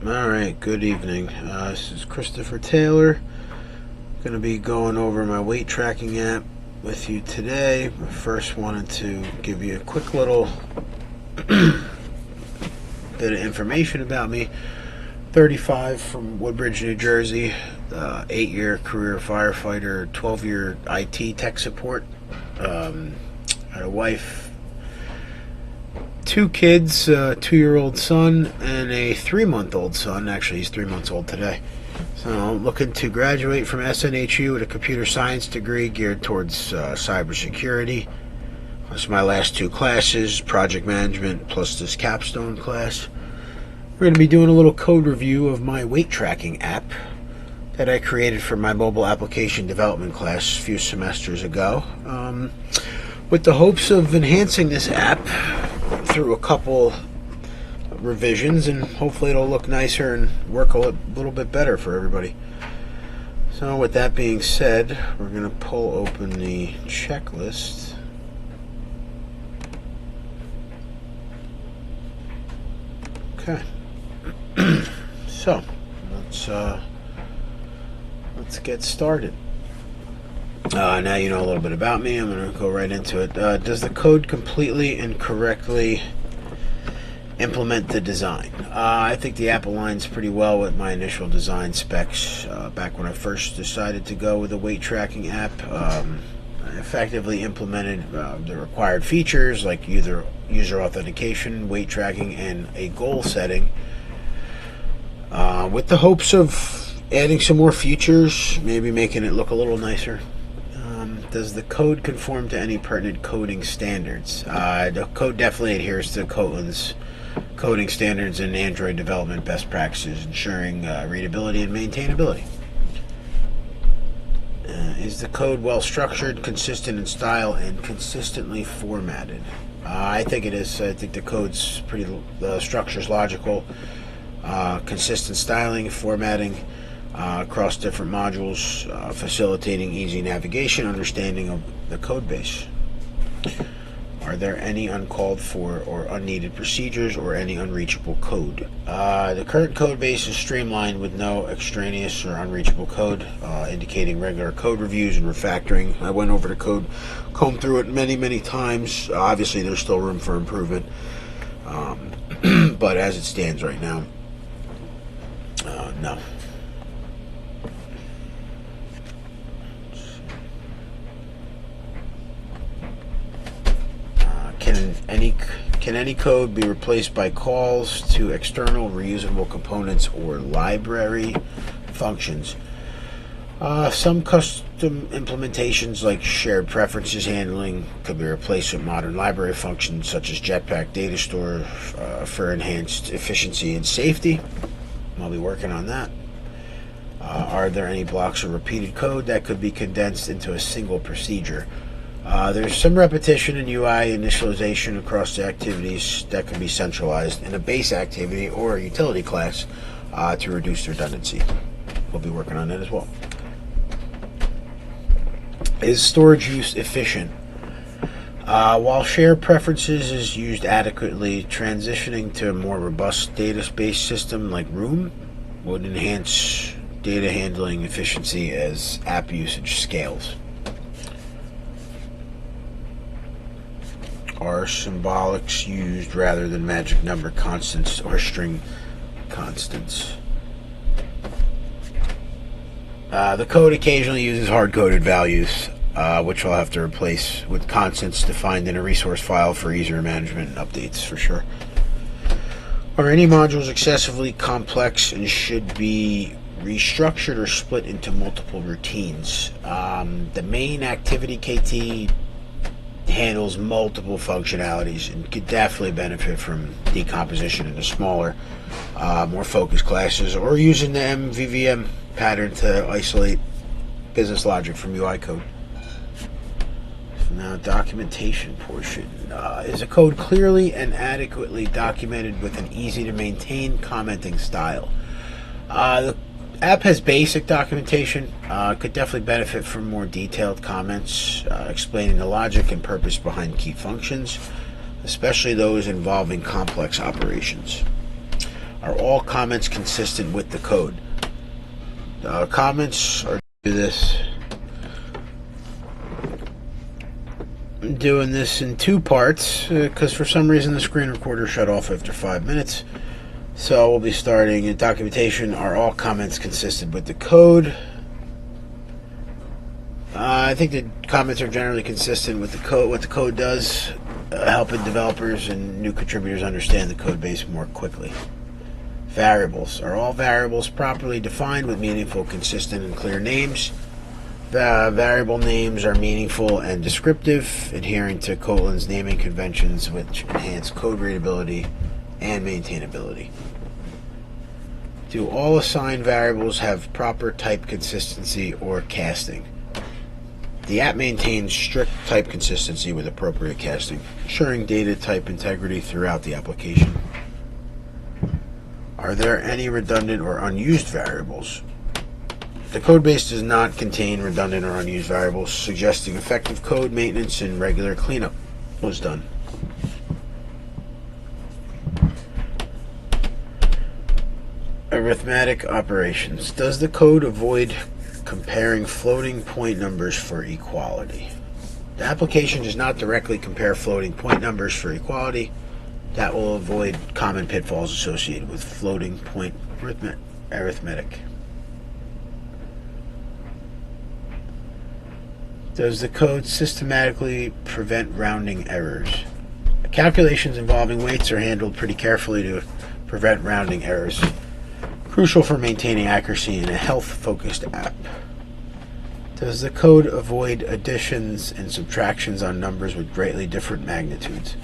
Alright, good evening. This is Christopher Taylor. Going to be going over my weight tracking app with you today. I first wanted to give you a quick little bit of information about me. 35 from Woodbridge, New Jersey, 8-year career firefighter, 12-year IT tech support. Had a wife, 2 kids, a 2-year-old son and a 3-month-old son. Actually, he's 3 months old today. So I'm looking to graduate from SNHU with a computer science degree geared towards cybersecurity. That's my last 2 classes, project management plus this capstone class. We're going to be doing a little code review of my weight tracking app that I created for my mobile application development class a few semesters ago, with the hopes of enhancing this app through a couple revisions, and hopefully it'll look nicer and work a little bit better for everybody. So with that being said, we're going to pull open the checklist. Okay. So let's get started. Now you know a little bit about me. I'm going to go right into it. Does the code completely and correctly implement the design? I think the app aligns pretty well with my initial design specs. Back when I first decided to go with a weight tracking app, I effectively implemented the required features like user authentication, weight tracking, and a goal setting, with the hopes of adding some more features, maybe making it look a little nicer. Does the code conform to any pertinent coding standards? The code definitely adheres to Kotlin's coding standards and Android development best practices, ensuring readability and maintainability. Is the code well structured, consistent in style, and consistently formatted? I think it is. I think the code's the structure's logical, consistent styling, formatting across different modules, facilitating easy navigation, understanding of the code base. Are there any uncalled for or unneeded procedures or any unreachable code? The current code base is streamlined with no extraneous or unreachable code, indicating regular code reviews and refactoring. I went over the code, combed through it many times. Obviously, there's still room for improvement, but as it stands right now, no. Can any code be replaced by calls to external reusable components or library functions? Some custom implementations like shared preferences handling could be replaced with modern library functions such as Jetpack Data Store for enhanced efficiency and safety. I'll be working on that. Are there any blocks of repeated code that could be condensed into a single procedure? There's some repetition in UI initialization across the activities that can be centralized in a base activity or a utility class to reduce redundancy. We'll be working on that as well. Is storage use efficient? While share preferences is used adequately, transitioning to a more robust database system like Room would enhance data handling efficiency as app usage scales. Are symbolics used rather than magic number constants or string constants? The code occasionally uses hard-coded values, which I'll have to replace with constants defined in a resource file for easier management and updates for sure. Are any modules excessively complex and should be restructured or split into multiple routines? The main activity KT handles multiple functionalities and could definitely benefit from decomposition into smaller, more focused classes, or using the MVVM pattern to isolate business logic from UI code. So now, documentation portion. Is a code clearly and adequately documented with an easy to maintain commenting style? The app has basic documentation. Could definitely benefit from more detailed comments explaining the logic and purpose behind key functions, especially those involving complex operations. Are all comments consistent with the code? Comments are this. I'm doing this in two parts because for some reason the screen recorder shut off after 5 minutes. So we'll be starting in documentation. Are all comments consistent with the code? I think the comments are generally consistent with the code. What the code does, helping developers and new contributors understand the code base more quickly. Variables. Are all variables properly defined with meaningful, consistent, and clear names? Variable names are meaningful and descriptive, adhering to Kotlin's naming conventions, which enhance code readability and maintainability. Do all assigned variables have proper type consistency or casting? The app maintains strict type consistency with appropriate casting, ensuring data type integrity throughout the application. Are there any redundant or unused variables? The codebase does not contain redundant or unused variables, suggesting effective code maintenance and regular cleanup was done. Arithmetic operations. Does the code avoid comparing floating point numbers for equality? The application does not directly compare floating point numbers for equality. That will avoid common pitfalls associated with floating point arithmetic. Does the code systematically prevent rounding errors? Calculations involving weights are handled pretty carefully to prevent rounding errors, crucial for maintaining accuracy in a health-focused app. Does the code avoid additions and subtractions on numbers with greatly different magnitudes?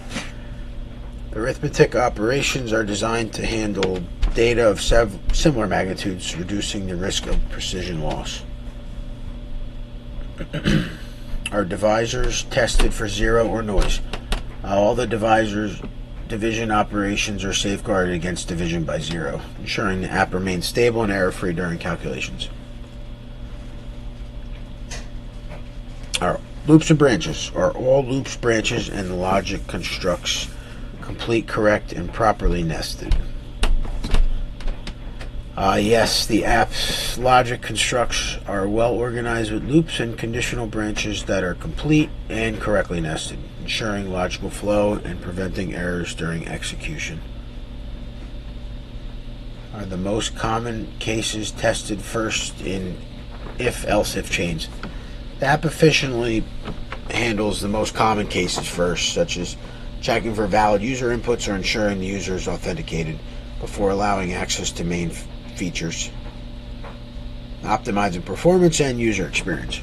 Arithmetic operations are designed to handle data of similar magnitudes, reducing the risk of precision loss. Are divisors tested for zero or noise? All the division operations are safeguarded against division by zero, ensuring the app remains stable and error-free during calculations. Are loops and branches. Are all loops, branches, and logic constructs complete, correct, and properly nested? Yes, the app's logic constructs are well organized with loops and conditional branches that are complete and correctly nested, ensuring logical flow and preventing errors during execution. Are the most common cases tested first in if-else-if chains? The app efficiently handles the most common cases first, such as checking for valid user inputs or ensuring the user is authenticated before allowing access to main features, optimizing performance and user experience.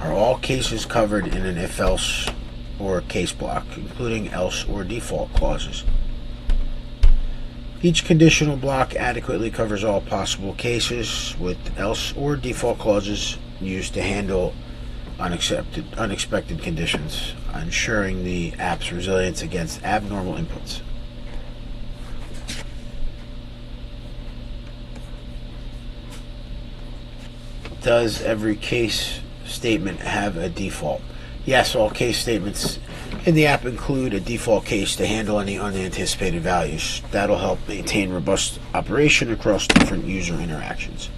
Are all cases covered in an if-else or case block, including else or default clauses? Each conditional block adequately covers all possible cases, with else or default clauses used to handle unexpected conditions, ensuring the app's resilience against abnormal inputs. Does every case statement have a default? Yes, all case statements in the app include a default case to handle any unanticipated values. That'll help maintain robust operation across different user interactions.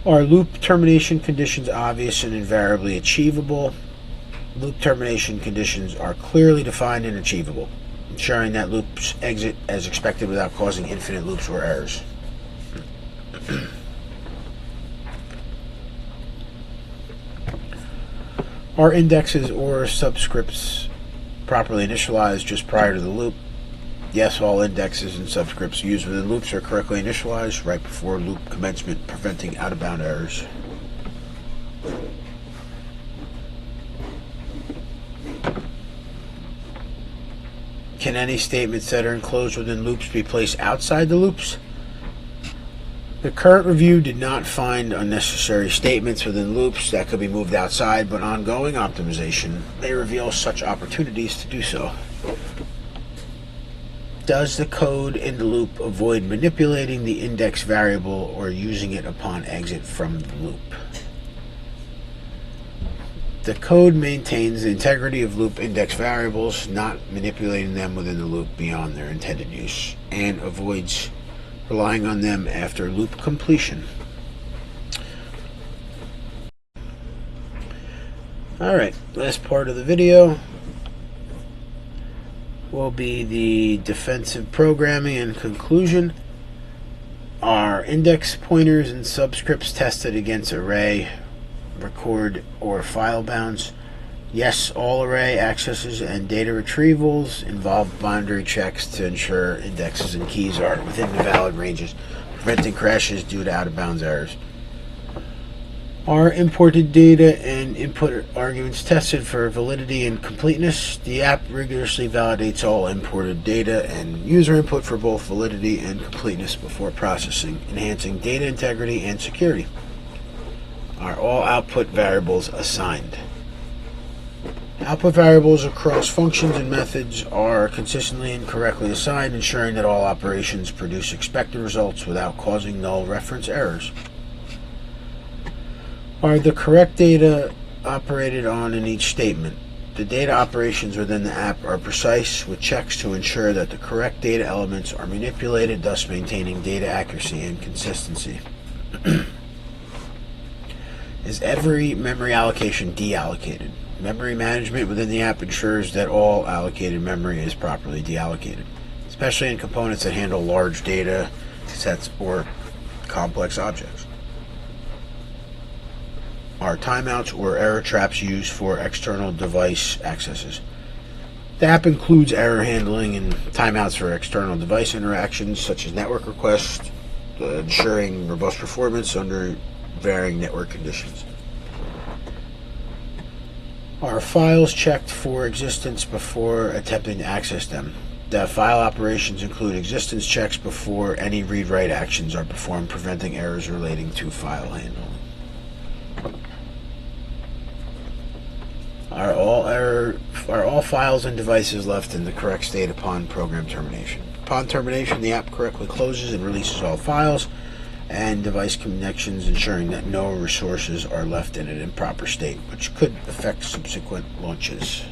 Are loop termination conditions obvious and invariably achievable? Loop termination conditions are clearly defined and achievable, ensuring that loops exit as expected without causing infinite loops or errors. Are indexes or subscripts properly initialized just prior to the loop? Yes, all indexes and subscripts used within loops are correctly initialized right before loop commencement, preventing out-of-bound errors. Can any statements that are enclosed within loops be placed outside the loops? The current review did not find unnecessary statements within loops that could be moved outside, but ongoing optimization may reveal such opportunities to do so. Does the code in the loop avoid manipulating the index variable or using it upon exit from the loop? The code maintains the integrity of loop index variables, not manipulating them within the loop beyond their intended use, and avoids relying on them after loop completion. Alright, last part of the video will be the defensive programming and conclusion. Are index pointers and subscripts tested against array, record, or file bounds? Yes, all array accesses and data retrievals involve boundary checks to ensure indexes and keys are within the valid ranges, preventing crashes due to out-of-bounds errors. Are imported data and input arguments tested for validity and completeness? The app rigorously validates all imported data and user input for both validity and completeness before processing, enhancing data integrity and security. Are all output variables assigned? Output variables across functions and methods are consistently and correctly assigned, ensuring that all operations produce expected results without causing null reference errors. Are the correct data operated on in each statement? The data operations within the app are precise, with checks to ensure that the correct data elements are manipulated, thus maintaining data accuracy and consistency. Is every memory allocation deallocated? Memory management within the app ensures that all allocated memory is properly deallocated, especially in components that handle large data sets or complex objects. Are timeouts or error traps used for external device accesses? The app includes error handling and timeouts for external device interactions, such as network requests, ensuring robust performance under varying network conditions. Are files checked for existence before attempting to access them? The file operations include existence checks before any read-write actions are performed, preventing errors relating to file handling. Are all files and devices left in the correct state upon program termination? Upon termination, the app correctly closes and releases all files and device connections, ensuring that no resources are left in an improper state, which could affect subsequent launches.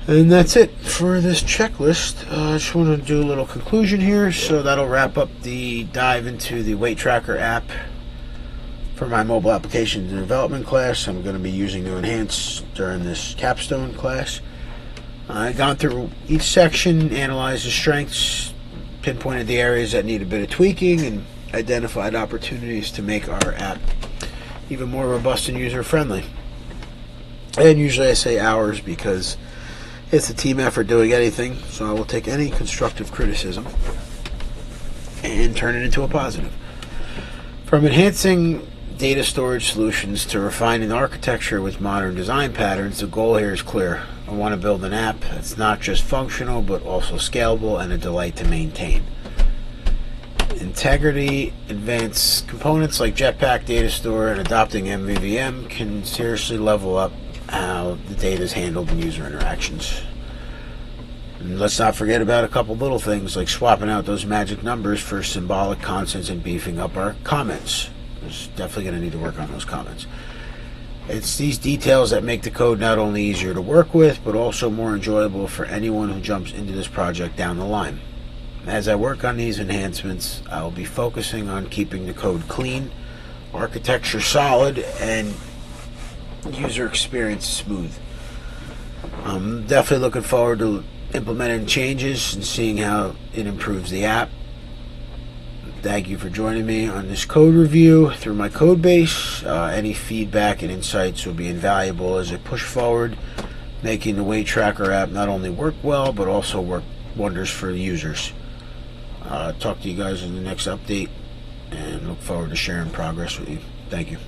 And that's it for this checklist. I just want to do a little conclusion here, so that'll wrap up the dive into the weight tracker app for my mobile applications and development class. I'm going to be using to enhance during this capstone class. I've gone through each section, analyzed the strengths, pinpointed the areas that need a bit of tweaking, and identified opportunities to make our app even more robust and user-friendly. And usually I say ours because it's a team effort doing anything, so I will take any constructive criticism and turn it into a positive. From enhancing data storage solutions to refining architecture with modern design patterns, the goal here is clear. I want to build an app that's not just functional but also scalable and a delight to maintain. Integrity, advanced components like Jetpack, Data Store, and adopting MVVM can seriously level up how the data is handled in user interactions. And let's not forget about a couple little things like swapping out those magic numbers for symbolic constants and beefing up our comments. There's definitely going to need to work on those comments. It's these details that make the code not only easier to work with, but also more enjoyable for anyone who jumps into this project down the line. As I work on these enhancements, I will be focusing on keeping the code clean, architecture solid, and user experience smooth. I'm definitely looking forward to implementing changes and seeing how it improves the app. Thank you for joining me on this code review through my code base. Any feedback and insights will be invaluable as I push forward, making the weight tracker app not only work well, but also work wonders for the users. Talk to you guys in the next update, and look forward to sharing progress with you. Thank you.